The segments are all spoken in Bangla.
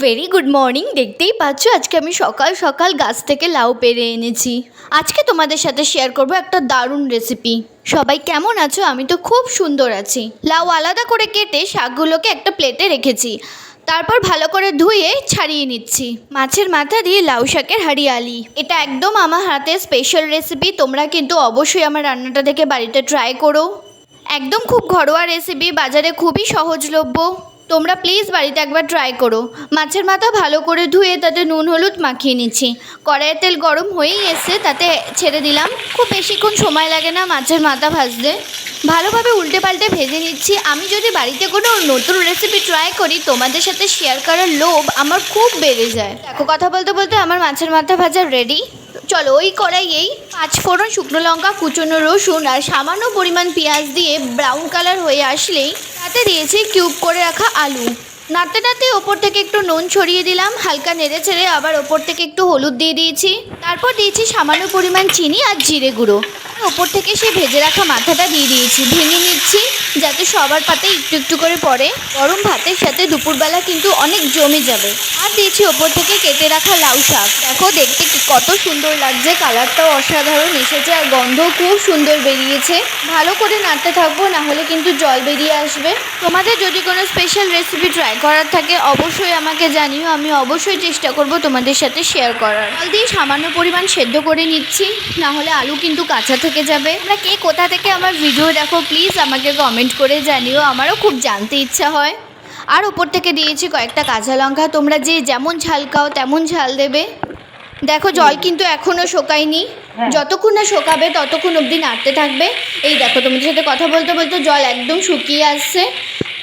Very good morning. দেখতেই পাচ্ছ আজকে আমি সকাল সকাল গাছ থেকে লাউ পেড়ে এনেছি। আজকে তোমাদের সাথে শেয়ার করব একটা দারুণ রেসিপি। সবাই কেমন আছো? আমি তো খুব সুন্দর আছি। লাউ আলাদা করে কেটে শাকগুলোকে একটা প্লেটে রেখেছি, তারপর ভালো করে ধুয়ে ছাড়িয়ে নিচ্ছি। মাছের মাথা দিয়ে লাউ শাকের হাঁড়িয়ালি, এটা একদম আমার হাতের স্পেশাল রেসিপি। তোমরা কিন্তু অবশ্যই আমার রান্নাটা দেখে বাড়িতে ট্রাই করো। একদম খুব ঘরোয়া রেসিপি, বাজারে খুবই সহজলভ্য। তোমরা প্লিজ বাড়িতে একবার ট্রাই করো। মাছের মাথা ভালো করে ধুয়ে তাতে নুন হলুদ মাখিয়ে নিচ্ছি। কড়াইয়ের তেল গরম হয়েই এসছে, তাতে ছেড়ে দিলাম। খুব বেশিক্ষণ সময় লাগে না মাছের মাথা ভাজতে। ভালোভাবে উল্টে পাল্টে ভেজে নিচ্ছি। আমি যদি বাড়িতে কোনো নতুন রেসিপি ট্রাই করি, তোমাদের সাথে শেয়ার করার লোভ আমার খুব বেড়ে যায়। দেখো, কথা বলতে বলতে আমার মাছের মাথা ভাজা রেডি। চলো ওই কড়াইয়েই 5 ফোড়ন, শুকনো লঙ্কা, কুচনো রসুন আর সামান্য পরিমাণ পেঁয়াজ দিয়ে ব্রাউন কালার হয়ে আসলেই তাতে দিয়েছি কিউব করে রাখা আলু। নাড়তে নাড়তে ওপর থেকে একটু নুন ছড়িয়ে দিলাম, হালকা নেড়ে ছেড়ে আবার ওপর থেকে একটু হলুদ দিয়ে দিয়েছি। তারপর দিয়েছি সামান্য পরিমাণ চিনি আর জিরে গুঁড়ো। ওপর থেকে সেই ভেজে রাখা মাথাটা দিয়ে দিয়েছি। ভেঙে নিচ্ছি যাতে সবার পাতে একটু একটু করে পড়ে। গরম ভাতের সাথে দুপুরবেলা কিন্তু অনেক জমে যাবে। আর দিয়েছি ওপর থেকে কেটে রাখা লাউ শাক। দেখো দেখতে কত সুন্দর লাগছে, কালারটাও অসাধারণ এসেছে আর গন্ধও খুব সুন্দর বেরিয়েছে। ভালো করে নাড়তে থাকবো, না হলে কিন্তু জল বেরিয়ে আসবে। তোমাদের যদি কোনো স্পেশাল রেসিপি ট্রাই করার থাকে অবশ্যই আমাকে জানিও, আমি অবশ্যই চেষ্টা করব তোমাদের সাথে শেয়ার করার। জল দিয়ে সামান্য পরিমাণ সেদ্ধ করে নিচ্ছি, না হলে আলু কিন্তু কাঁচা থেকে যাবে। তোমরা কে কোথা থেকে আমার ভিডিও দেখো প্লিজ আমাকে কমেন্ট করে জানিও, আমারও খুব জানতে ইচ্ছা হয়। আর ওপর থেকে দিয়েছি কয়েকটা কাঁচা লঙ্কা। তোমরা যে যেমন ঝাল খাও তেমন ঝাল দেবে। দেখো জল কিন্তু এখনও শোকায়নি, যতক্ষণ না শোকাবে ততক্ষণ অবধি নাড়তে থাকবে। এই দেখো তোমাদের সাথে কথা বলতে বলতে জল একদম শুকিয়ে আসছে,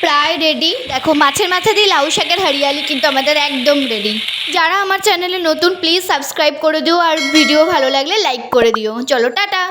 প্রায় রেডি। দেখো মাছের মাথা দিয়ে লাউ শাকের হাঁড়িয়ালি কিন্তু আমাদের একদম রেডি। যারা আমার চ্যানেলে নতুন প্লিজ সাবস্ক্রাইব করে দিও, আর ভিডিও ভালো লাগলে লাইক করে দিও। চলো টাটা।